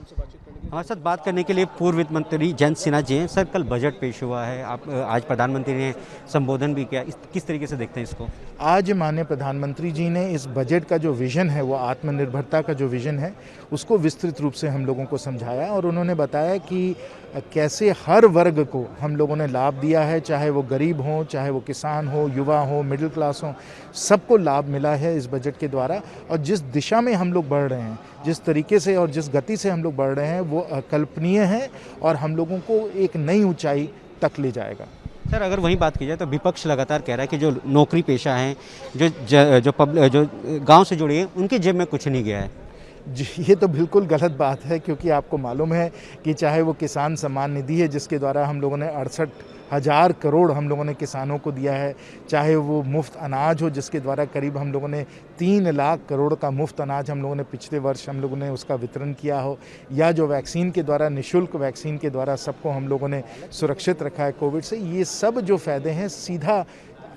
हमसे बातचीत करने के लिए। हमारे साथ बात करने के लिए पूर्व वित्त मंत्री जयंत सिन्हा जी हैं। सर, कल बजट पेश हुआ है, आप आज प्रधानमंत्री ने संबोधन भी किया, किस तरीके से देखते हैं इसको? आज माननीय प्रधानमंत्री जी ने इस बजट का जो विज़न है, वो आत्मनिर्भरता का जो विज़न है, उसको विस्तृत रूप से हम लोगों को समझाया और उन्होंने बताया कि कैसे हर वर्ग को हम लोगों ने लाभ दिया है, चाहे वो गरीब हों, चाहे वो किसान हो, युवा हो, मिडिल क्लास हो, सबको लाभ मिला है इस बजट के द्वारा। और जिस दिशा में हम लोग बढ़ रहे हैं, जिस तरीके से और जिस गति से हम लोग बढ़ रहे हैं, वो अकल्पनीय है और हम लोगों को एक नई ऊंचाई तक ले जाएगा। सर, अगर वहीं बात की जाए तो विपक्ष लगातार कह रहा है कि जो नौकरी पेशा हैं, जो गांव से जुड़े हैं, उनकी जेब में कुछ नहीं गया है। जी, ये तो बिल्कुल गलत बात है, क्योंकि आपको मालूम है कि चाहे वो किसान सम्मान निधि है, जिसके द्वारा हम लोगों ने 68,000 करोड़ हम लोगों ने किसानों को दिया है, चाहे वो मुफ्त अनाज हो, जिसके द्वारा करीब हम लोगों ने 3 लाख करोड़ का मुफ्त अनाज हम लोगों ने पिछले वर्ष हम लोगों ने उसका वितरण किया हो, या जो वैक्सीन के द्वारा, निःशुल्क वैक्सीन के द्वारा सबको हम लोगों ने सुरक्षित रखा है कोविड से। ये सब जो फ़ायदे हैं सीधा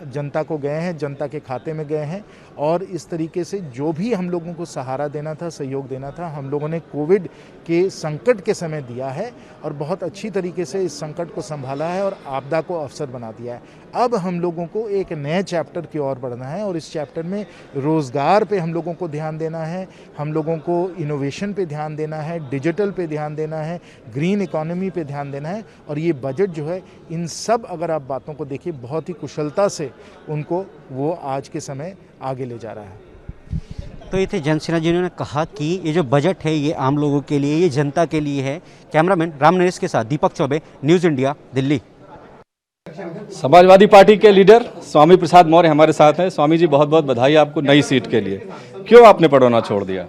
जनता को गए हैं, जनता के खाते में गए हैं। और इस तरीके से जो भी हम लोगों को सहारा देना था, सहयोग देना था, हम लोगों ने कोविड के संकट के समय दिया है और बहुत अच्छी तरीके से इस संकट को संभाला है और आपदा को अवसर बना दिया है। अब हम लोगों को एक नए चैप्टर की ओर बढ़ना है और इस चैप्टर में रोज़गार पे हम लोगों को ध्यान देना है, हम लोगों को इनोवेशन पे ध्यान देना है, डिजिटल पे ध्यान देना है, ग्रीन इकोनॉमी पे ध्यान देना है। और ये बजट जो है, इन सब अगर आप बातों को देखिए, बहुत ही कुशलता से उनको वो आज के समय आगे ले जा रहा है। तो ये थे जयंत सिन्हा जी ने कहा कि ये जो बजट है ये आम लोगों के लिए, ये जनता के लिए है। कैमरामैन राम नरेश के साथ Deepak Chaubey, News India, Delhi. Samajwadi Party के लीडर स्वामी प्रसाद मौर्य हमारे साथ हैं। स्वामी जी, बहुत बहुत बधाई आपको नई सीट के लिए। क्यों आपने पड़ोना छोड़ दिया?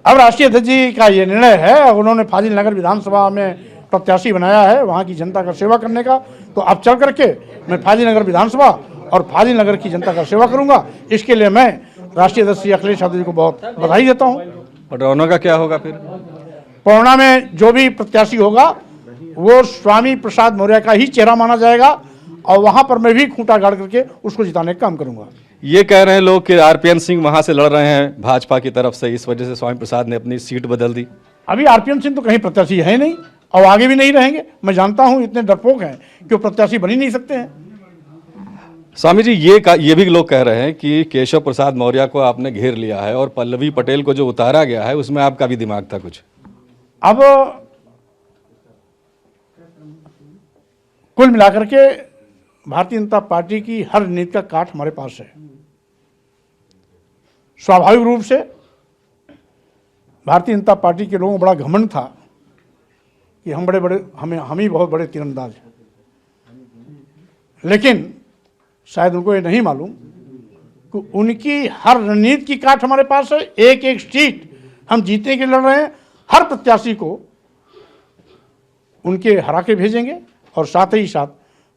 अब राष्ट्रीय अध्यक्ष जी का ये निर्णय है, उन्होंने फाजिल नगर विधानसभा में प्रत्याशी बनाया है वहाँ की जनता का सेवा करने का, तो अब चल करके मैं फाजिल नगर विधानसभा और फाजिल नगर की जनता का सेवा करूंगा। इसके लिए मैं राष्ट्रीय अध्यक्ष श्री अखिलेश यादव जी को बहुत बधाई देता हूँ। पड़ोना का क्या होगा फिर? पड़ोना में जो भी प्रत्याशी होगा वो स्वामी प्रसाद मौर्य का ही चेहरा माना जाएगा और वहाँ पर मैं भी खूंटा गाड़ करके उसको जिताने का काम करूंगा। ये कह रहे हैं लोग कि आरपीएन सिंह वहाँ से लड़ रहे हैं भाजपा की तरफ से, इस वजह से स्वामी प्रसाद ने अपनी सीट बदल दी। अभी आरपीएन सिंह तो कहीं प्रत्याशी है नहीं और आगे भी नहीं रहेंगे। मैं जानता हूँ इतने डरपोक हैं कि वो प्रत्याशी बन ही नहीं सकते हैं। स्वामी जी, ये भी लोग कह रहे हैं कि केशव प्रसाद मौर्य को आपने घेर लिया है और पल्लवी पटेल को जो उतारा गया है उसमें आपका भी दिमाग था कुछ। अब कुल मिलाकर के भारतीय जनता पार्टी की हर नीति का काट हमारे पास है। स्वाभाविक रूप से भारतीय जनता पार्टी के लोगों को बड़ा घमंड था कि हम ही बहुत बड़े तीरंदाज हैं, लेकिन शायद उनको ये नहीं मालूम कि उनकी हर रणनीति की काट हमारे पास है। एक एक सीट हम जीतने के लिए लड़ रहे हैं। हर प्रत्याशी को उनके हरा के भेजेंगे और साथ ही साथ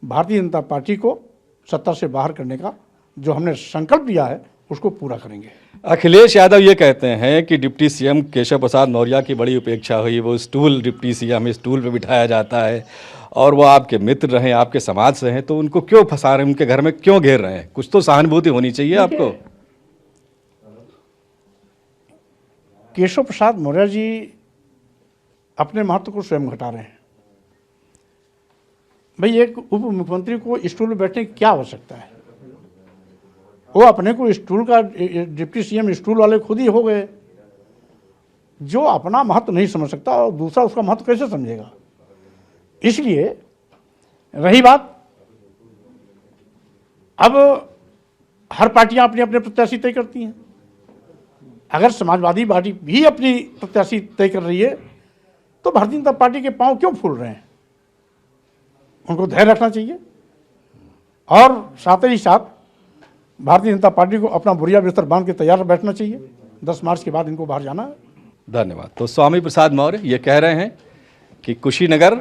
भारतीय जनता पार्टी को सत्ता से बाहर करने का जो हमने संकल्प लिया है उसको पूरा करेंगे। अखिलेश यादव ये कहते हैं कि डिप्टी सीएम केशव प्रसाद मौर्य की बड़ी उपेक्षा हुई, वो स्टूल डिप्टी सीएम स्टूल पे बिठाया जाता है और वो आपके मित्र रहे, आपके समाज से हैं, तो उनको क्यों फंसा रहे हैं, उनके घर में क्यों घेर रहे हैं? कुछ तो सहानुभूति होनी चाहिए आपको। केशव प्रसाद मौर्य जी अपने महत्व को स्वयं घटा रहे हैं। भाई, एक उप मुख्यमंत्री को स्टूल में बैठने की क्या आवश्यकता है? वो अपने को स्टूल का डिप्टी सीएम स्टूल वाले खुद ही हो गए। जो अपना महत्व नहीं समझ सकता और दूसरा उसका महत्व कैसे समझेगा? इसलिए रही बात, अब हर पार्टियां अपने अपने प्रत्याशी तय करती हैं। अगर समाजवादी पार्टी भी अपनी प्रत्याशी तय कर रही है तो भारतीय जनता पार्टी के पांव क्यों फूल रहे हैं? उनको धैर्य रखना चाहिए और साथ ही साथ भारतीय जनता पार्टी को अपना बुरिया बिस्तर बांध के तैयार बैठना चाहिए। 10 मार्च के बाद इनको बाहर जाना है। धन्यवाद। तो स्वामी प्रसाद मौर्य ये कह रहे हैं कि कुशीनगर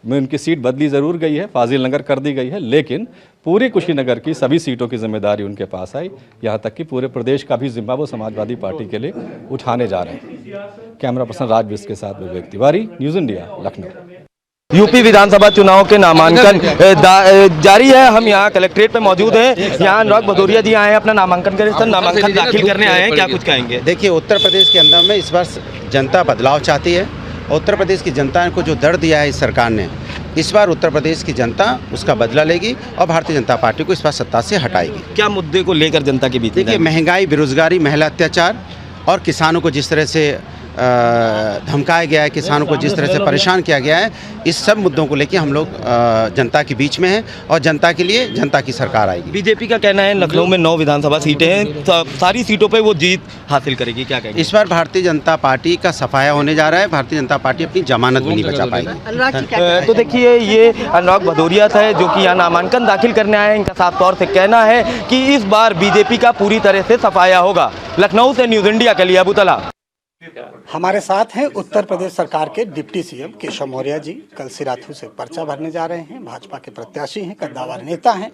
में उनकी सीट बदली ज़रूर गई है, फाजिल नगर कर दी गई है, लेकिन पूरे कुशीनगर की सभी सीटों की जिम्मेदारी उनके पास आई। यहाँ तक कि पूरे प्रदेश का भी जिम्मा वो समाजवादी पार्टी के लिए उठाने जा रहे हैं। कैमरा पर्सन राज बिष्ट के साथ Vivek Tiwari, News India, Lucknow. UP विधानसभा चुनाव के नामांकन जारी है। हम यहाँ कलेक्ट्रेट पे मौजूद हैं। यहाँ अनुराग भदौरिया जी आए हैं अपना नामांकन करें, सर नामांकन दाखिल करने आए हैं, क्या कुछ कहेंगे? देखिए, उत्तर प्रदेश के अंदर में इस बार जनता बदलाव चाहती है और उत्तर प्रदेश की जनता को जो दर्द दिया है इस सरकार ने, इस बार उत्तर प्रदेश की जनता उसका बदला लेगी और भारतीय जनता पार्टी को इस बार सत्ता से हटाएगी। क्या मुद्दे को लेकर जनता के बीच में देखिए, महंगाई, बेरोजगारी, महिला अत्याचार और किसानों को जिस तरह से धमकाया गया है, किसानों को जिस तरह से परेशान किया गया है, इस सब मुद्दों को लेकर हम लोग जनता के बीच में हैं और जनता के लिए जनता की सरकार आएगी। बीजेपी का कहना है लखनऊ में 9 विधानसभा सीटें हैं, सारी सीटों पे वो जीत हासिल करेगी, क्या कहेंगे? इस बार भारतीय जनता पार्टी का सफाया होने जा रहा है। भारतीय जनता पार्टी अपनी जमानत भी नहीं बचा पाएगी। तो देखिए, ये अनुराग भदौरिया था जो कि यहाँ नामांकन दाखिल करने आए हैं। इनका साफ तौर से कहना है कि इस बार बीजेपी का पूरी तरह से सफाया होगा। लखनऊ से न्यूज़ इंडिया के लिए अबू तला। हमारे साथ हैं उत्तर प्रदेश सरकार के डिप्टी सीएम केशव मौर्य जी। कल सिराथू से पर्चा भरने जा रहे हैं, भाजपा के प्रत्याशी हैं, कद्दावर नेता हैं।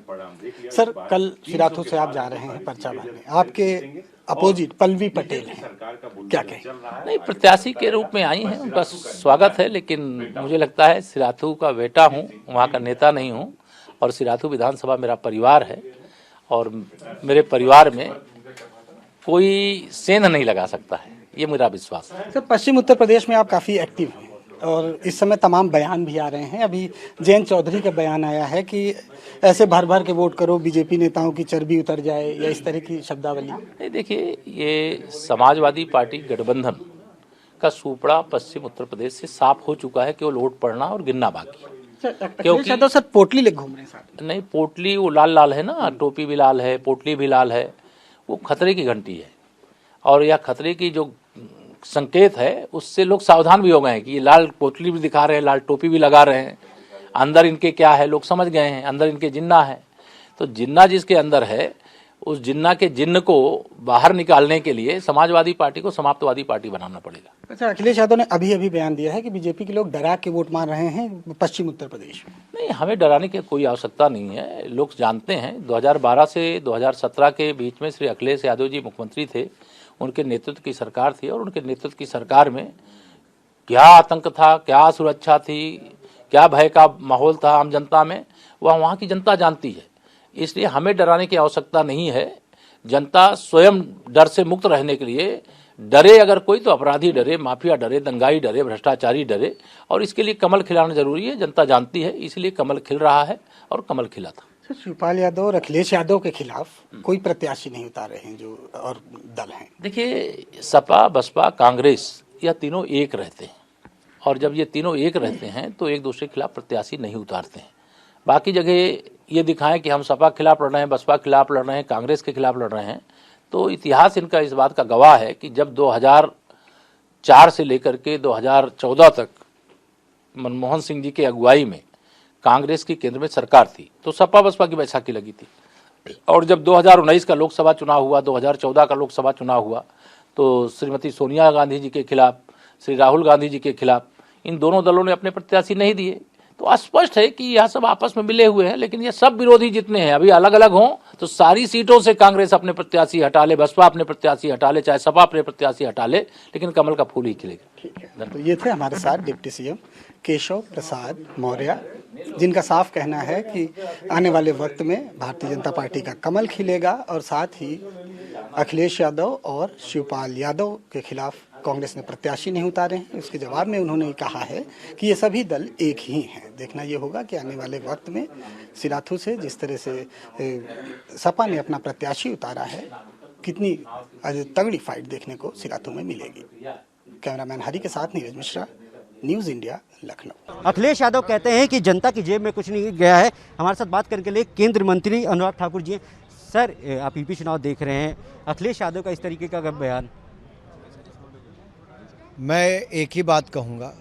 सर, कल सिराथू से आप जा रहे हैं पर्चा भरने, आपके अपोजिट पल्लवी पटेल हैं, क्या कहें? नहीं, प्रत्याशी के रूप में आई हैं, उनका स्वागत है, लेकिन मुझे लगता है सिराथू का बेटा हूँ, वहाँ का नेता नहीं हूँ, और सिराथू विधानसभा मेरा परिवार है और मेरे परिवार में कोई सेंध नहीं लगा सकता है, ये मेरा विश्वास है। सर, पश्चिम उत्तर प्रदेश में आप काफ़ी एक्टिव हैं और इस समय तमाम बयान भी आ रहे हैं। अभी जयंत चौधरी का बयान आया है कि ऐसे भर भर के वोट करो, बीजेपी नेताओं की चर्बी उतर जाए, या इस तरह की शब्दावली। नहीं, देखिए, ये समाजवादी पार्टी गठबंधन का सुपड़ा पश्चिम उत्तर प्रदेश से साफ हो चुका है, केवल वोट पड़ना और गिनना बाकी। क्योंकि सर पोटली लेके घूम रहे हैं साथ। नहीं, पोटली वो लाल लाल है ना, टोपी भी लाल है, पोटली भी लाल है, वो खतरे की घंटी है। और यह खतरे की जो संकेत है, उससे लोग सावधान भी हो गए हैं कि ये लाल पोटली भी दिखा रहे हैं, लाल टोपी भी लगा रहे हैं, अंदर इनके क्या है लोग समझ गए हैं, अंदर इनके जिन्ना है। तो जिन्ना जिसके अंदर है, उस जिन्ना के जिन्न को बाहर निकालने के लिए समाजवादी पार्टी को समाप्तवादी पार्टी बनाना पड़ेगा। अच्छा, अखिलेश यादव ने अभी बयान दिया है कि बीजेपी के लोग डरा के वोट मार रहे हैं पश्चिम उत्तर प्रदेश में। नहीं, हमें डराने की कोई आवश्यकता नहीं है। लोग जानते हैं 2012 से 2017 के बीच में श्री अखिलेश यादव जी मुख्यमंत्री थे, उनके नेतृत्व की सरकार थी, और उनके नेतृत्व की सरकार में क्या आतंक था, क्या सुरक्षा थी, क्या भय का माहौल था आम जनता में, वह वहाँ की जनता जानती है। इसलिए हमें डराने की आवश्यकता नहीं है। जनता स्वयं डर से मुक्त रहने के लिए डरे, अगर कोई तो अपराधी डरे, माफिया डरे, दंगाई डरे, भ्रष्टाचारी डरे, और इसके लिए कमल खिलाना जरूरी है। जनता जानती है, इसलिए कमल खिल रहा है और कमल खिला था। शिवपाल यादव और अखिलेश यादव के खिलाफ कोई प्रत्याशी नहीं उतारे हैं जो और दल हैं। देखिए, सपा, बसपा, कांग्रेस, यह तीनों एक रहते हैं, और जब ये तीनों एक रहते हैं तो एक दूसरे के खिलाफ प्रत्याशी नहीं उतारते हैं। बाकी जगह ये दिखाएं कि हम सपा के खिलाफ लड़ रहे हैं, बसपा के खिलाफ लड़ रहे हैं, कांग्रेस के खिलाफ लड़ रहे हैं, तो इतिहास इनका इस बात का गवाह है कि जब 2004 से लेकर के 2014 तक मनमोहन सिंह जी की अगुवाई में कांग्रेस की केंद्र में सरकार थी, तो सपा बसपा की बैसाखी लगी थी। और जब 2019 का लोकसभा चुनाव हुआ, 2014 का लोकसभा चुनाव हुआ, तो श्रीमती सोनिया गांधी जी के खिलाफ, श्री राहुल गांधी जी के खिलाफ इन दोनों दलों ने अपने प्रत्याशी नहीं दिए। तो स्पष्ट है कि यह सब आपस में मिले हुए हैं, लेकिन ये सब विरोधी जितने हैं अभी अलग अलग हों तो सारी सीटों से कांग्रेस अपने प्रत्याशी हटा ले, बसपा अपने प्रत्याशी हटा ले, चाहे सपा अपने प्रत्याशी हटा ले, लेकिन कमल का फूल ही खिलेगा। ठीक है, तो ये थे हमारे साथ डिप्टी सीएम केशव प्रसाद मौर्य, जिनका साफ कहना है कि आने वाले वक्त में भारतीय जनता पार्टी का कमल खिलेगा, और साथ ही अखिलेश यादव और शिवपाल यादव के खिलाफ कांग्रेस ने प्रत्याशी नहीं उतारे हैं। उसके जवाब में उन्होंने कहा है कि ये सभी दल एक ही हैं। देखना ये होगा कि आने वाले वक्त में सिराथू से जिस तरह से सपा ने अपना प्रत्याशी उतारा है, कितनी तगड़ी फाइट देखने को सिराथू में मिलेगी। कैमरामैन हरी के साथ नीरज मिश्रा, न्यूज़ इंडिया, लखनऊ। अखिलेश यादव कहते हैं कि जनता की जेब में कुछ नहीं गया है। हमारे साथ बात करने के लिए केंद्रीय मंत्री अनुराग ठाकुर जी हैं। सर, आप यूपी चुनाव देख रहे हैं, अखिलेश यादव का इस तरीके का बयान। मैं एक ही बात कहूँगा,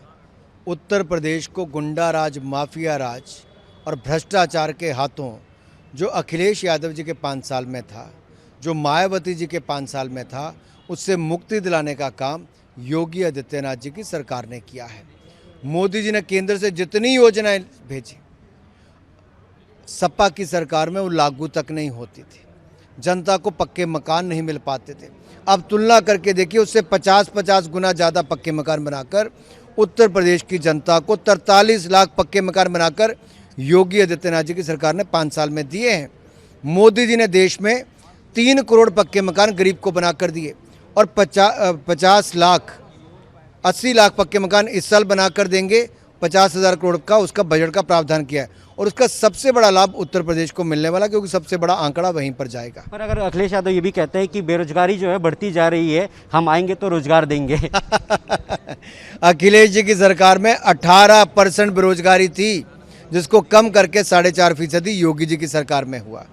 उत्तर प्रदेश को गुंडा राज, माफिया राज और भ्रष्टाचार के हाथों जो अखिलेश यादव जी के 5 साल में था, जो मायावती जी के 5 साल में था, उससे मुक्ति दिलाने का काम योगी आदित्यनाथ जी की सरकार ने किया है। मोदी जी ने केंद्र से जितनी योजनाएं भेजी, सपा की सरकार में वो लागू तक नहीं होती थी। जनता को पक्के मकान नहीं मिल पाते थे। अब तुलना करके देखिए, उससे 50-50 गुना ज़्यादा पक्के मकान बनाकर उत्तर प्रदेश की जनता को 43 लाख पक्के मकान बनाकर योगी आदित्यनाथ जी की सरकार ने 5 साल में दिए हैं। मोदी जी ने देश में 3 करोड़ पक्के मकान गरीब को बनाकर दिए, और 50 लाख 80 लाख पक्के मकान इस साल बनाकर देंगे, 50,000 करोड़ का उसका बजट का प्रावधान किया है और उसका सबसे बड़ा लाभ उत्तर प्रदेश को मिलने वाला, क्योंकि सबसे बड़ा आंकड़ा वहीं पर जाएगा। पर अगर अखिलेश यादव ये भी कहते हैं कि बेरोजगारी जो है बढ़ती जा रही है, हम आएंगे तो रोजगार देंगे। अखिलेश जी की सरकार में 18% बेरोजगारी थी, जिसको कम करके 4.5% योगी जी की सरकार में हुआ।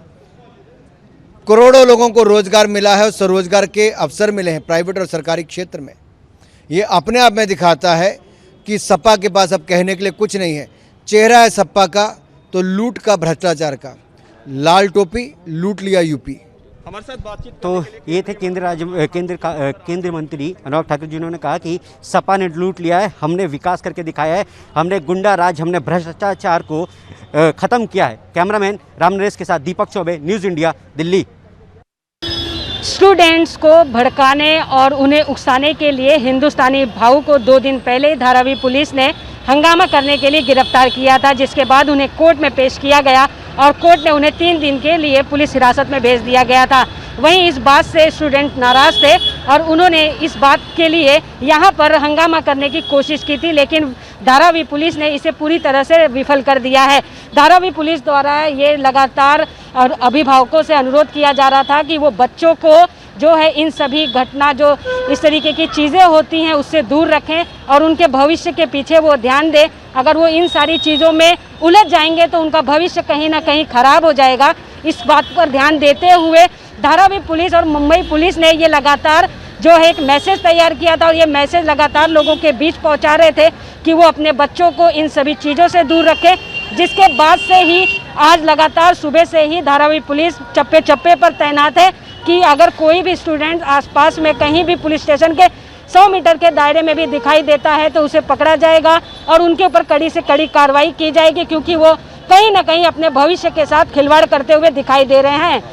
करोड़ों लोगों को रोजगार मिला है और स्वरोजगार के अवसर मिले हैं प्राइवेट और सरकारी क्षेत्र में। ये अपने आप में दिखाता है कि सपा के पास अब कहने के लिए कुछ नहीं है। चेहरा है सपा का तो लूट का, भ्रष्टाचार का। लाल टोपी, लूट लिया यूपी। हमारे साथ बातचीत तो ये थे केंद्रीय मंत्री अनुराग ठाकुर, जिन्होंने कहा कि सपा ने लूट लिया है, हमने विकास करके दिखाया है, हमने गुंडा राज, हमने भ्रष्टाचार को खत्म किया है। कैमरामैन राम नरेश के साथ Deepak Chaubey, News India, Delhi. Students को भड़काने और उन्हें उकसाने के लिए हिंदुस्तानी भाऊ को 2 दिन पहले धारावी पुलिस ने हंगामा करने के लिए गिरफ्तार किया था, जिसके बाद उन्हें कोर्ट में पेश किया गया और कोर्ट ने उन्हें 3 दिन के लिए पुलिस हिरासत में भेज दिया गया था। वहीं इस बात से स्टूडेंट नाराज थे और उन्होंने इस बात के लिए यहाँ पर हंगामा करने की कोशिश की थी, लेकिन धारावी पुलिस ने इसे पूरी तरह से विफल कर दिया है। धारावी पुलिस द्वारा ये लगातार अभिभावकों से अनुरोध किया जा रहा था कि वो बच्चों को जो है इन सभी घटना, जो इस तरीके की चीज़ें होती हैं, उससे दूर रखें और उनके भविष्य के पीछे वो ध्यान दें। अगर वो इन सारी चीज़ों में उलझ जाएंगे तो उनका भविष्य कहीं ना कहीं खराब हो जाएगा। इस बात पर ध्यान देते हुए धारावी पुलिस और मुंबई पुलिस ने ये लगातार जो है एक मैसेज तैयार किया था और ये मैसेज लगातार लोगों के बीच पहुंचा रहे थे कि वो अपने बच्चों को इन सभी चीज़ों से दूर रखें, जिसके बाद से ही आज लगातार सुबह से ही धारावी पुलिस चप्पे चप्पे पर तैनात है कि अगर कोई भी स्टूडेंट आसपास में कहीं भी पुलिस स्टेशन के 100 मीटर के दायरे में भी दिखाई देता है तो उसे पकड़ा जाएगा और उनके ऊपर कड़ी से कड़ी कार्रवाई की जाएगी, क्योंकि वो कहीं ना कहीं अपने भविष्य के साथ खिलवाड़ करते हुए दिखाई दे रहे हैं।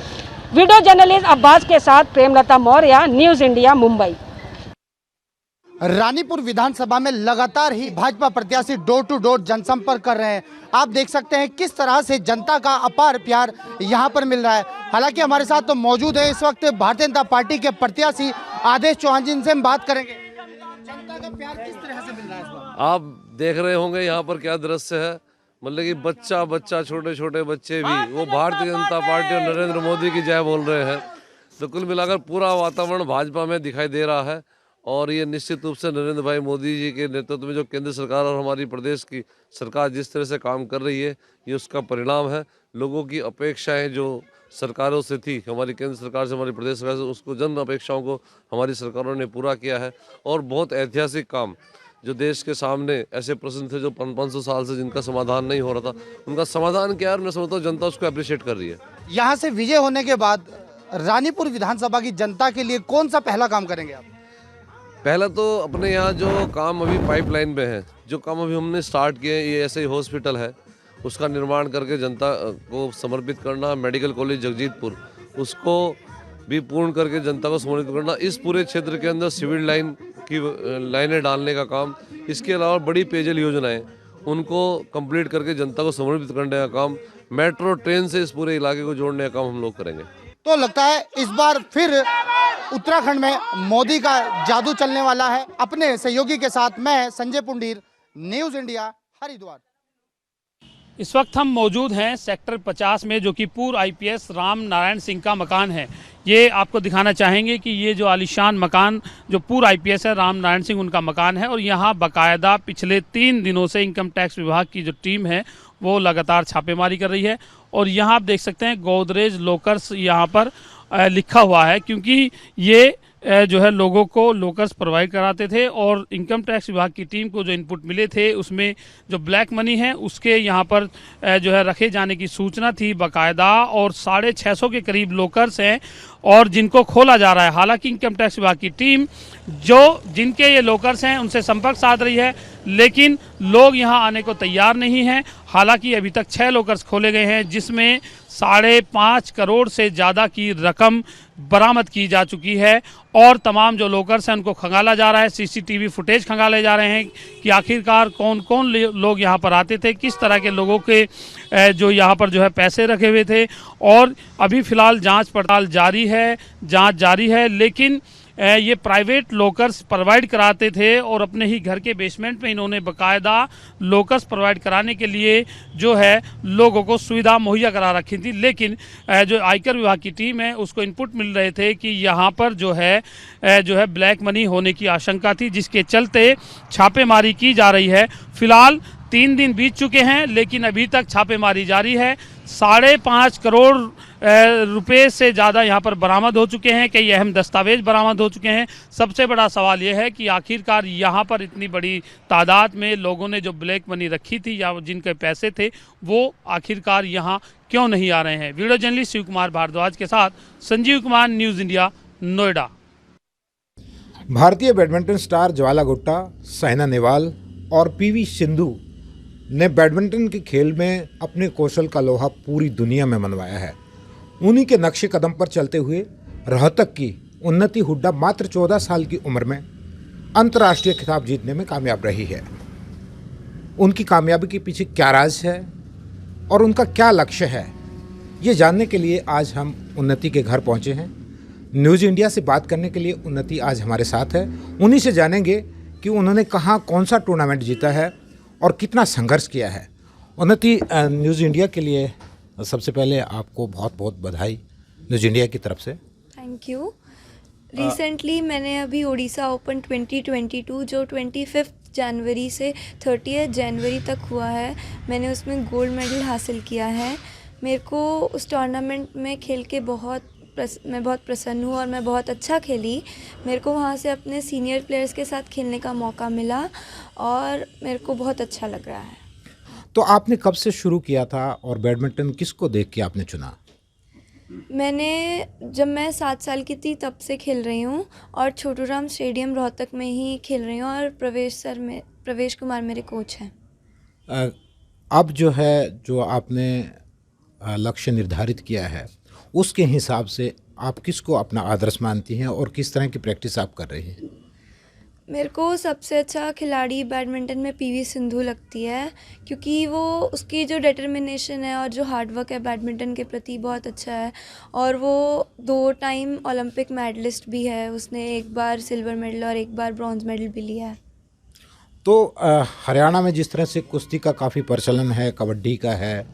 वीडियो जर्नलिस्ट अब्बास के साथ प्रेमलता मौर्य, न्यूज़ इंडिया, मुंबई। रानीपुर विधानसभा में लगातार ही भाजपा प्रत्याशी डोर टू डोर जनसंपर्क कर रहे हैं। आप देख सकते हैं किस तरह से जनता का अपार प्यार यहां पर मिल रहा है। हालांकि हमारे साथ तो मौजूद है इस वक्त भारतीय जनता पार्टी के प्रत्याशी आदेश चौहान, जिनसे हम बात करेंगे। जनता का प्यार किस तरह से मिल रहा है इस बार? आप देख रहे होंगे यहाँ पर क्या दृश्य है, मतलब कि बच्चा छोटे छोटे बच्चे भी वो भारतीय जनता पार्टी और नरेंद्र मोदी की जय बोल रहे हैं। तो कुल मिलाकर पूरा वातावरण भाजपा में दिखाई दे रहा है और ये निश्चित रूप से नरेंद्र भाई मोदी जी के नेतृत्व में जो केंद्र सरकार और हमारी प्रदेश की सरकार जिस तरह से काम कर रही है, ये उसका परिणाम है। लोगों की अपेक्षाएं जो सरकारों से थी, हमारी केंद्र सरकार से, हमारी प्रदेश सरकार से, उसको जन अपेक्षाओं को हमारी सरकारों ने पूरा किया है। और बहुत ऐतिहासिक काम जो देश के सामने ऐसे प्रश्न थे जो 500 साल से जिनका समाधान नहीं हो रहा था, उनका समाधान क्या है, मैं समझता हूँ जनता उसको अप्रिशिएट कर रही है। यहाँ से विजय होने के बाद रानीपुर विधानसभा की जनता के लिए कौन सा पहला काम करेंगे आप? पहला तो अपने यहाँ जो काम अभी पाइपलाइन में है, जो काम अभी हमने स्टार्ट किए, ये ऐसे ही हॉस्पिटल है, उसका निर्माण करके जनता को समर्पित करना। मेडिकल कॉलेज जगजीतपुर, उसको भी पूर्ण करके जनता को समर्पित करना। इस पूरे क्षेत्र के अंदर सिविल लाइन की लाइनें डालने का काम, इसके अलावा बड़ी पेयजल योजनाएं उनको कंप्लीट करके जनता को समर्पित करने का काम, मेट्रो ट्रेन से इस पूरे इलाके को जोड़ने का काम हम लोग करेंगे। तो लगता है इस बार फिर उत्तराखंड में मोदी का जादू चलने वाला है। अपने सहयोगी के साथ मैं संजय पुंडीर, न्यूज़ इंडिया, हरिद्वार। इस वक्त हम मौजूद हैं सेक्टर 50 में, जो कि पूर्व IPS राम नारायण सिंह का मकान है। ये आपको दिखाना चाहेंगे कि ये जो आलीशान मकान जो पूर्व IPS है राम नारायण सिंह, उनका मकान है और यहाँ बाकायदा पिछले 3 दिनों से इनकम टैक्स विभाग की जो टीम है वो लगातार छापेमारी कर रही है। और यहाँ आप देख सकते हैं गोदरेज लॉकर्स यहाँ पर लिखा हुआ है, क्योंकि ये जो है लोगों को लॉकर्स प्रोवाइड कराते थे और इनकम टैक्स विभाग की टीम को जो इनपुट मिले थे उसमें जो ब्लैक मनी है उसके यहाँ पर जो है रखे जाने की सूचना थी बाकायदा। और 650 के करीब लॉकर्स हैं और जिनको खोला जा रहा है। हालांकि इनकम टैक्स विभाग की टीम जिनके ये लॉकर्स हैं उनसे संपर्क साध रही है, लेकिन लोग यहाँ आने को तैयार नहीं हैं। हालांकि अभी तक 6 लॉकर्स खोले गए हैं, जिसमें 5.5 करोड़ से ज़्यादा की रकम बरामद की जा चुकी है और तमाम जो लॉकर्स हैं उनको खंगाला जा रहा है। CCTV फुटेज खंगाले जा रहे हैं कि आखिरकार कौन कौन लोग यहाँ पर आते थे, किस तरह के लोगों के जो यहाँ पर जो है पैसे रखे हुए थे। और अभी फ़िलहाल जांच पड़ताल जारी है, लेकिन ये प्राइवेट लॉकर्स प्रोवाइड कराते थे और अपने ही घर के बेसमेंट में इन्होंने बाकायदा लॉकर्स प्रोवाइड कराने के लिए जो है लोगों को सुविधा मुहैया करा रखी थी। लेकिन जो आयकर विभाग की टीम है उसको इनपुट मिल रहे थे कि यहाँ पर जो है ब्लैक मनी होने की आशंका थी, जिसके चलते छापेमारी की जा रही है। फिलहाल 3 दिन बीत चुके हैं लेकिन अभी तक छापेमारी जारी है। 5.5 करोड़ रुपए से ज़्यादा यहाँ पर बरामद हो चुके हैं, कई अहम दस्तावेज बरामद हो चुके हैं। सबसे बड़ा सवाल यह है कि आखिरकार यहाँ पर इतनी बड़ी तादाद में लोगों ने जो ब्लैक मनी रखी थी या जिनके पैसे थे वो आखिरकार यहाँ क्यों नहीं आ रहे हैं। वीडियो जर्नलिस्ट शिव कुमार भारद्वाज के साथ संजीव कुमार, न्यूज़ इंडिया, नोएडा। भारतीय बैडमिंटन स्टार ज्वाला गुट्टा, साइना नेहवाल और पीवी सिंधु ने बैडमिंटन के खेल में अपने कौशल का लोहा पूरी दुनिया में मनवाया है। उन्हीं के नक्शे कदम पर चलते हुए रोहतक की उन्नति हुड्डा मात्र 14 साल की उम्र में अंतर्राष्ट्रीय खिताब जीतने में कामयाब रही है। उनकी कामयाबी के पीछे क्या राज है और उनका क्या लक्ष्य है, ये जानने के लिए आज हम उन्नति के घर पहुंचे हैं। न्यूज़ इंडिया से बात करने के लिए उन्नति आज हमारे साथ है। उन्हीं से जानेंगे कि उन्होंने कहाँ कौन सा टूर्नामेंट जीता है और कितना संघर्ष किया है। उन्नति, न्यूज़ इंडिया के लिए सबसे पहले आपको बहुत बहुत बधाई न्यूज़ इंडिया की तरफ से। Thank you. रिसेंटली मैंने अभी ओडिशा ओपन 2022 जो 25 जनवरी से 30 जनवरी तक हुआ है, मैंने उसमें गोल्ड मेडल हासिल किया है। मेरे को उस टूर्नामेंट में खेल के मैं बहुत प्रसन्न हूँ और मैं बहुत अच्छा खेली। मेरे को वहाँ से अपने सीनियर प्लेयर्स के साथ खेलने का मौका मिला और मेरे को बहुत अच्छा लग रहा है। तो आपने कब से शुरू किया था और बैडमिंटन किसको देख के आपने चुना? जब मैं 7 साल की थी तब से खेल रही हूँ और छोटूराम स्टेडियम रोहतक में ही खेल रही हूँ और प्रवेश कुमार मेरे कोच हैं। अब जो आपने लक्ष्य निर्धारित किया है उसके हिसाब से आप किसको अपना आदर्श मानती हैं और किस तरह की प्रैक्टिस आप कर रही हैं? मेरे को सबसे अच्छा खिलाड़ी बैडमिंटन में पीवी सिंधु लगती है, क्योंकि वो उसकी जो डिटर्मिनेशन है और जो हार्डवर्क है बैडमिंटन के प्रति बहुत अच्छा है। और वो 2 टाइम ओलंपिक मेडलिस्ट भी है, उसने 1 बार सिल्वर मेडल और 1 बार ब्रॉन्ज मेडल भी लिया है। तो हरियाणा में जिस तरह से कुश्ती का काफ़ी प्रचलन है, कबड्डी का है,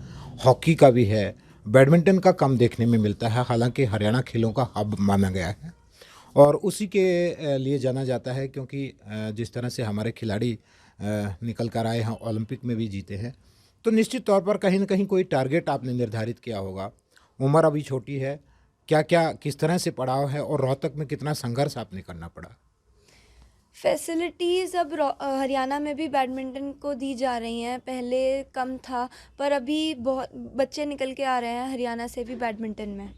हॉकी का भी है, बैडमिंटन का कम देखने में मिलता है। हालांकि हरियाणा खेलों का हब माना गया है और उसी के लिए जाना जाता है, क्योंकि जिस तरह से हमारे खिलाड़ी निकल कर आए हैं, ओलंपिक में भी जीते हैं, तो निश्चित तौर पर कहीं न कहीं कोई टारगेट आपने निर्धारित किया होगा। उम्र अभी छोटी है, किस तरह से पड़ाव है और रोहतक में कितना संघर्ष आपने करना पड़ा? फैसिलिटीज़ अब हरियाणा में भी बैडमिंटन को दी जा रही हैं। पहले कम था पर अभी बहुत बच्चे निकल के आ रहे हैं हरियाणा से भी बैडमिंटन में।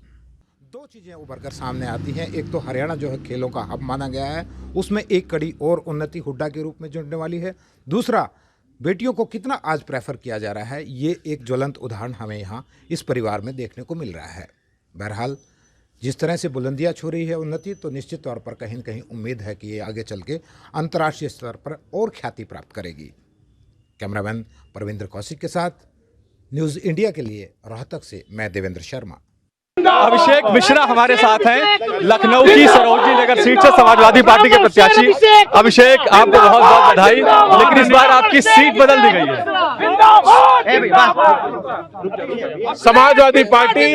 2 चीज़ें उभर कर सामने आती हैं। एक तो हरियाणा जो है खेलों का हब माना गया है, उसमें एक कड़ी और उन्नति हुड्डा के रूप में जुड़ने वाली है। दूसरा, बेटियों को कितना आज प्रेफर किया जा रहा है, ये एक ज्वलंत उदाहरण हमें यहाँ इस परिवार में देखने को मिल रहा है। बहरहाल जिस तरह से बुलंदियाँ छू रही है उन्नति, तो निश्चित तौर पर कहीं न कहीं उम्मीद है कि ये आगे चल के अंतर्राष्ट्रीय स्तर पर और ख्याति प्राप्त करेगी। कैमरामैन परविंद्र कौशिक के साथ न्यूज़ इंडिया के लिए रोहतक से मैं देवेंद्र शर्मा। अभिषेक मिश्रा हमारे साथ हैं, लखनऊ की सरोजनी नगर सीट से समाजवादी पार्टी के प्रत्याशी। अभिषेक, आपको बहुत बहुत बधाई, लेकिन इस बार आपकी सीट बदल दी गई है। समाजवादी पार्टी,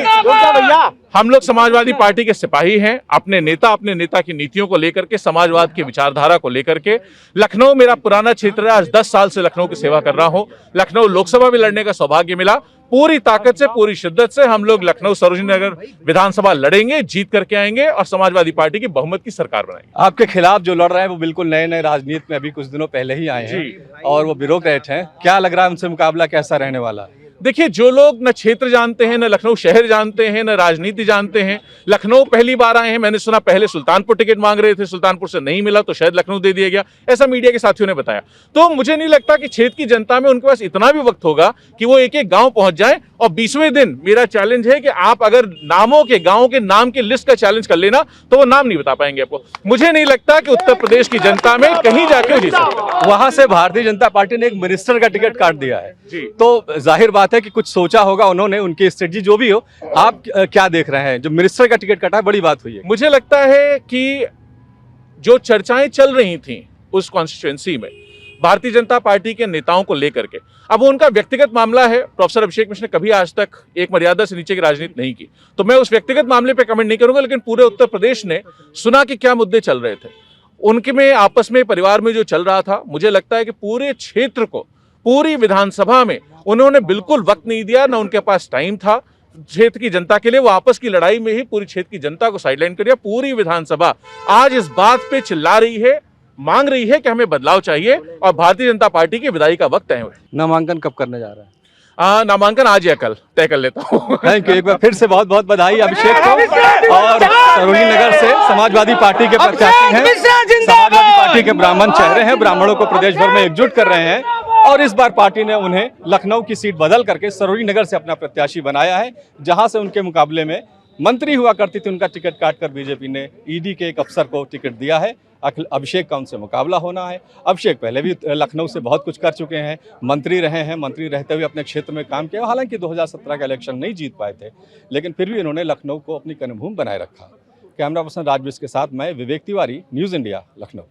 हम लोग समाजवादी पार्टी के सिपाही हैं। अपने नेता की नीतियों को लेकर के, समाजवाद की विचारधारा को लेकर के। लखनऊ मेरा पुराना क्षेत्र है, आज 10 साल से लखनऊ की सेवा कर रहा हूं। लखनऊ लोकसभा में लड़ने का सौभाग्य मिला। पूरी ताकत से, पूरी शिद्दत से हम लोग लखनऊ सरोजनी नगर विधानसभा लड़ेंगे, जीत करके आएंगे और समाजवादी पार्टी की बहुमत की सरकार बनाएंगे। आपके खिलाफ जो लड़ रहे हैं वो बिल्कुल नए राजनीति में अभी कुछ दिनों पहले ही आए हैं और वो ब्यूरोक्रेट हैं। क्या लग रहा है उनसे मुकाबला कैसा रहने वाला? देखिए, जो लोग न क्षेत्र जानते हैं, न लखनऊ शहर जानते हैं, न राजनीति जानते हैं, लखनऊ पहली बार आए हैं। मैंने सुना पहले सुल्तानपुर टिकट मांग रहे थे, सुल्तानपुर से नहीं मिला तो शायद लखनऊ दे दिया गया, ऐसा मीडिया के साथियों ने बताया। तो मुझे नहीं लगता कि क्षेत्र की जनता में उनके पास इतना भी वक्त होगा कि वो एक एक गांव पहुंच जाए। और 20वें दिन मेरा चैलेंज है कि आप अगर नामों के, गाँव के नाम की लिस्ट का चैलेंज कर लेना तो वो नाम नहीं बता पाएंगे आपको। मुझे नहीं लगता कि उत्तर प्रदेश की जनता में कहीं जाके जीत सकते। वहां से भारतीय जनता पार्टी ने एक मिनिस्टर का टिकट काट दिया है, तो जाहिर बात है कि कुछ सोचा होगा उन्होंने, उनकी स्ट्रेटजी जो भी हो। आप क्या देख रहे हैं? जो मिनिस्टर का टिकट कटा है, बड़ी बात हुई है। मुझे लगता है कि जो चर्चाएं चल रही थी उस कॉन्स्टिट्यूएंसी में भारतीय जनता पार्टी के नेताओं को लेकर के, अब वो उनका व्यक्तिगत मामला है। प्रोफेसर अभिषेक मिश्र ने कभी आज तक एक मर्यादा से नीचे की राजनीति नहीं की, तो मैं उस व्यक्तिगत मामले पे कमेंट नहीं करूंगा। लेकिन पूरे उत्तर प्रदेश ने सुना कि क्या मुद्दे चल रहे थे, उनके में आपस में परिवार में जो चल रहा था। मुझे लगता है कि पूरे क्षेत्र को, पूरी विधानसभा में उन्होंने बिल्कुल वक्त नहीं दिया, ना उनके पास टाइम था क्षेत्र की जनता के लिए। वो आपस की लड़ाई में ही पूरी क्षेत्र की जनता को साइडलाइन कर दिया। पूरी विधानसभा आज इस बात पे चिल्ला रही है, मांग रही है कि हमें बदलाव चाहिए और भारतीय जनता पार्टी की विदाई का वक्त तय है। नामांकन कब करने जा रहा है? नामांकन आज या कल तय कर लेता हूँ। Thank you. एक बार फिर से बहुत बहुत बधाई अभिषेक को। और सरोजनी नगर से समाजवादी पार्टी के प्रत्याशी हैं, समाजवादी पार्टी के ब्राह्मण चेहरे हैं, ब्राह्मणों को प्रदेश भर में एकजुट कर रहे हैं और इस बार पार्टी ने उन्हें लखनऊ की सीट बदल करके सरोजनी नगर से अपना प्रत्याशी बनाया है, जहां से उनके मुकाबले में मंत्री हुआ करती थी, उनका टिकट काटकर बीजेपी ने ईडी के एक अफसर को टिकट दिया है। अभिषेक का उनसे मुकाबला होना है। अभिषेक पहले भी लखनऊ से बहुत कुछ कर चुके हैं, मंत्री रहे हैं, मंत्री रहते हुए अपने क्षेत्र में काम किया। हालांकि 2017 का इलेक्शन नहीं जीत पाए थे, लेकिन फिर भी इन्होंने लखनऊ को अपनी कर्मभूमि बनाए रखा। कैमरा पर्सन राजवीर के साथ मैं विवेक तिवारी, न्यूज़ इंडिया, लखनऊ।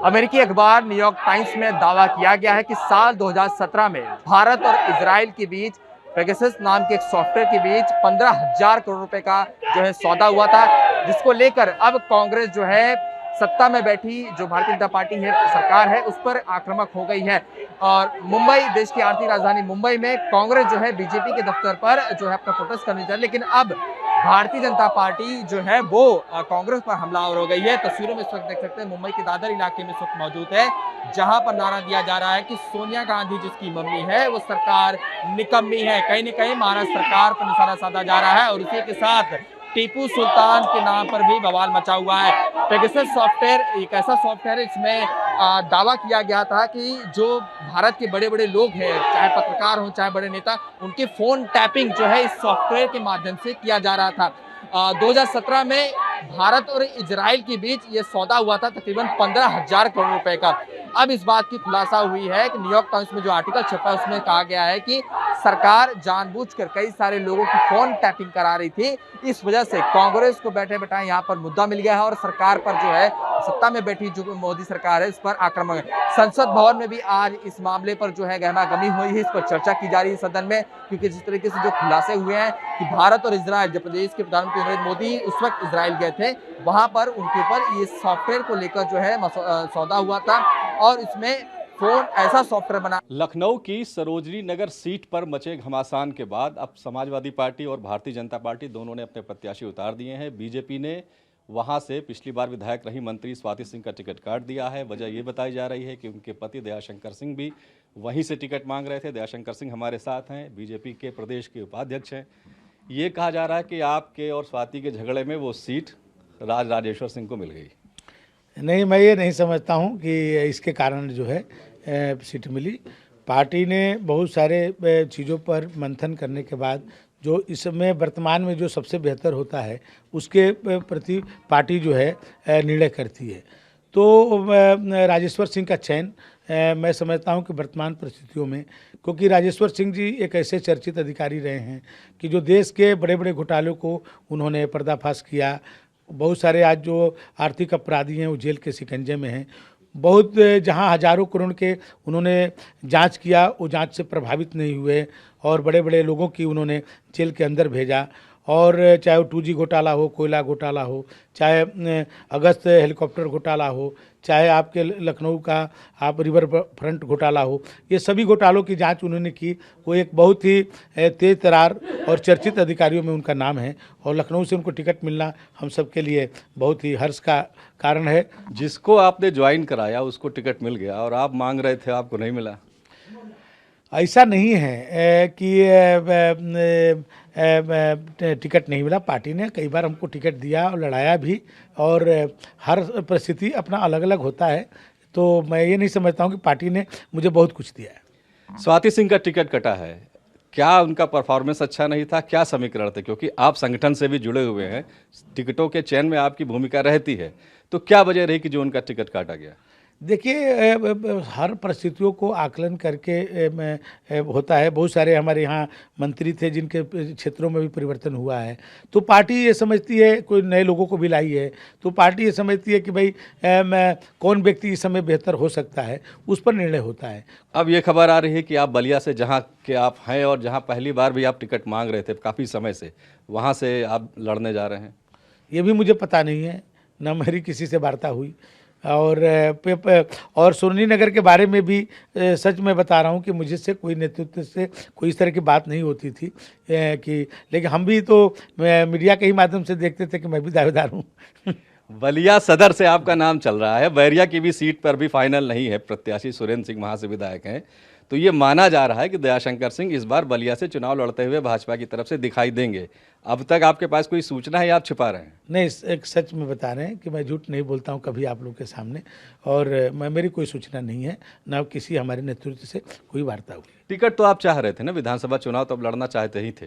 अमेरिकी अखबार न्यूयॉर्क टाइम्स में दावा किया गया है कि साल 2017 में भारत और इजराइल के बीच पेगासस नाम के एक सॉफ्टवेयर के बीच 15,000 करोड़ रुपए का जो है सौदा हुआ था, जिसको लेकर अब कांग्रेस जो है सत्ता में बैठी जो भारतीय जनता पार्टी है, सरकार है, उस पर आक्रामक हो गई है। और मुंबई, देश की आर्थिक राजधानी मुंबई में कांग्रेस जो है बीजेपी के दफ्तर पर जो है अपना प्रोटेस्ट करने जा रही है, लेकिन अब भारतीय जनता पार्टी जो है वो कांग्रेस पर हमलावर हो गई है। तस्वीरों में इस वक्त देख सकते हैं मुंबई के दादर इलाके में इस वक्त मौजूद है, जहां पर नारा दिया जा रहा है कि सोनिया गांधी जिसकी मम्मी है वो सरकार निकम्मी है। कहीं न कहीं महाराष्ट्र सरकार पर निशाना साधा जा रहा है और उसी के साथ टीपू सुल्तान के नाम पर भी बवाल मचा हुआ है। पेगासस सॉफ्टवेयर एक ऐसा सॉफ्टवेयर है, इसमें दावा किया गया था कि जो भारत के बड़े बड़े लोग हैं, चाहे पत्रकार हो चाहे बड़े नेता, उनके फोन टैपिंग जो है इस सॉफ्टवेयर के माध्यम से किया जा रहा था। 2017 में भारत और इजराइल के बीच ये सौदा हुआ था तकरीबन 15,000 करोड़ रुपए का। अब इस बात की खुलासा हुई है कि न्यूयॉर्क टाइम्स में जो आर्टिकल छपा है उसमें कहा गया है कि सरकार जानबूझकर कई सारे लोगों की फोन टैपिंग करा रही थी। इस वजह से कांग्रेस को बैठे बैठाए यहाँ पर मुद्दा मिल गया है और सरकार पर जो है सत्ता में बैठी जो मोदी सरकार है इस पर आक्रामक है। संसद भवन में भी आज इस मामले पर जो है गहमागहमी हुई है, इस पर चर्चा की जा रही है सदन में, क्योंकि जिस तरीके से जो खुलासे हुए हैं कि भारत और इजराइल, जब प्रदेश के प्रधानमंत्री नरेंद्र मोदी उस वक्त इजराइल गए थे, वहां पर उनके ऊपर ये सॉफ्टवेयर को लेकर जो है सौदा हुआ था और इसमें फोन ऐसा सॉफ्टवेयर बना। लखनऊ की सरोजनी नगर सीट पर मचे घमासान के बाद अब समाजवादी पार्टी और भारतीय जनता पार्टी दोनों ने अपने प्रत्याशी उतार दिए हैं। बीजेपी ने वहां से पिछली बार विधायक रही मंत्री स्वाति सिंह का टिकट काट दिया है। वजह ये बताई जा रही है कि उनके पति दयाशंकर सिंह भी वहीं से टिकट मांग रहे थे। दयाशंकर सिंह हमारे साथ हैं, बीजेपी के प्रदेश के उपाध्यक्ष हैं। ये कहा जा रहा है कि आपके और स्वाति के झगड़े में वो सीट राजेश्वर सिंह को मिल गई। नहीं, मैं ये नहीं समझता हूँ कि इसके कारण जो है सीट मिली। पार्टी ने बहुत सारे चीज़ों पर मंथन करने के बाद जो इस समय वर्तमान में जो सबसे बेहतर होता है उसके प्रति पार्टी जो है निर्णय करती है। तो राजेश्वर सिंह का चयन मैं समझता हूं कि वर्तमान परिस्थितियों में, क्योंकि राजेश्वर सिंह जी एक ऐसे चर्चित अधिकारी रहे हैं कि जो देश के बड़े बड़े घोटालों को उन्होंने पर्दाफाश किया। बहुत सारे आज जो आर्थिक अपराधी हैं वो जेल के शिकंजे में हैं। बहुत जहां हजारों करोड़ के उन्होंने जांच किया, वो जांच से प्रभावित नहीं हुए और बड़े बड़े लोगों की उन्होंने जेल के अंदर भेजा। और चाहे वो 2G घोटाला हो, कोयला घोटाला हो, चाहे अगस्त हेलीकॉप्टर घोटाला हो, चाहे आपके लखनऊ का आप रिवर फ्रंट घोटाला हो, ये सभी घोटालों की जांच उन्होंने की। वो एक बहुत ही तेज तरार और चर्चित अधिकारियों में उनका नाम है और लखनऊ से उनको टिकट मिलना हम सब के लिए बहुत ही हर्ष का कारण है। जिसको आपने ज्वाइन कराया उसको टिकट मिल गया और आप मांग रहे थे, आपको नहीं मिला? ऐसा नहीं है कि टिकट नहीं मिला। पार्टी ने कई बार हमको टिकट दिया और लड़ाया भी, और हर परिस्थिति अपना अलग अलग होता है। तो मैं ये नहीं समझता हूँ कि पार्टी ने मुझे बहुत कुछ दिया है। स्वाति सिंह का टिकट कटा है, क्या उनका परफॉर्मेंस अच्छा नहीं था? क्या समीकरण थे? क्योंकि आप संगठन से भी जुड़े हुए हैं, टिकटों के चयन में आपकी भूमिका रहती है, तो क्या वजह रही कि जो उनका टिकट काटा गया? देखिए हर परिस्थितियों को आकलन करके होता है। बहुत सारे हमारे यहाँ मंत्री थे जिनके क्षेत्रों में भी परिवर्तन हुआ है, तो पार्टी ये समझती है, कोई नए लोगों को भी लाई है, तो पार्टी ये समझती है कि भाई कौन व्यक्ति इस समय बेहतर हो सकता है, उस पर निर्णय होता है। अब ये खबर आ रही है कि आप बलिया से, जहाँ के आप हैं और जहाँ पहली बार भी आप टिकट मांग रहे थे काफ़ी समय से, वहाँ से आप लड़ने जा रहे हैं। ये भी मुझे पता नहीं है, न मेरी किसी से वार्ता हुई, और सोनी नगर के बारे में भी सच में बता रहा हूँ कि मुझे से कोई नेतृत्व से कोई इस तरह की बात नहीं होती थी कि, लेकिन हम भी तो मीडिया के ही माध्यम से देखते थे कि मैं भी दावेदार हूँ। बलिया सदर से आपका नाम चल रहा है, बैरिया की भी सीट पर भी फाइनल नहीं है, प्रत्याशी सुरेंद्र सिंह वहाँ से विधायक हैं, तो ये माना जा रहा है कि दयाशंकर सिंह इस बार बलिया से चुनाव लड़ते हुए भाजपा की तरफ से दिखाई देंगे। अब तक आपके पास कोई सूचना है या आप छिपा रहे हैं? नहीं, एक सच में बता रहे हैं कि मैं झूठ नहीं बोलता हूं कभी आप लोग के सामने, और मेरी कोई सूचना नहीं है, ना किसी हमारे नेतृत्व से कोई वार्ता हुई। टिकट तो आप चाह रहे थे ना, विधानसभा चुनाव तो अब लड़ना चाहते ही थे,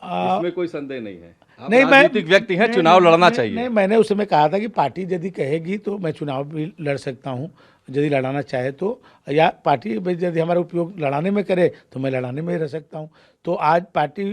इसमें कोई संदेह नहीं है। नहीं, राजनीतिक व्यक्ति हैं, चुनाव लड़ना चाहिए। नहीं, मैंने उस समय कहा था कि पार्टी यदि कहेगी तो मैं चुनाव भी लड़ सकता हूं, यदि लड़ाना चाहे तो, या पार्टी यदि हमारा उपयोग लड़ाने में करे तो मैं लड़ाने में ही रह सकता हूं। तो आज पार्टी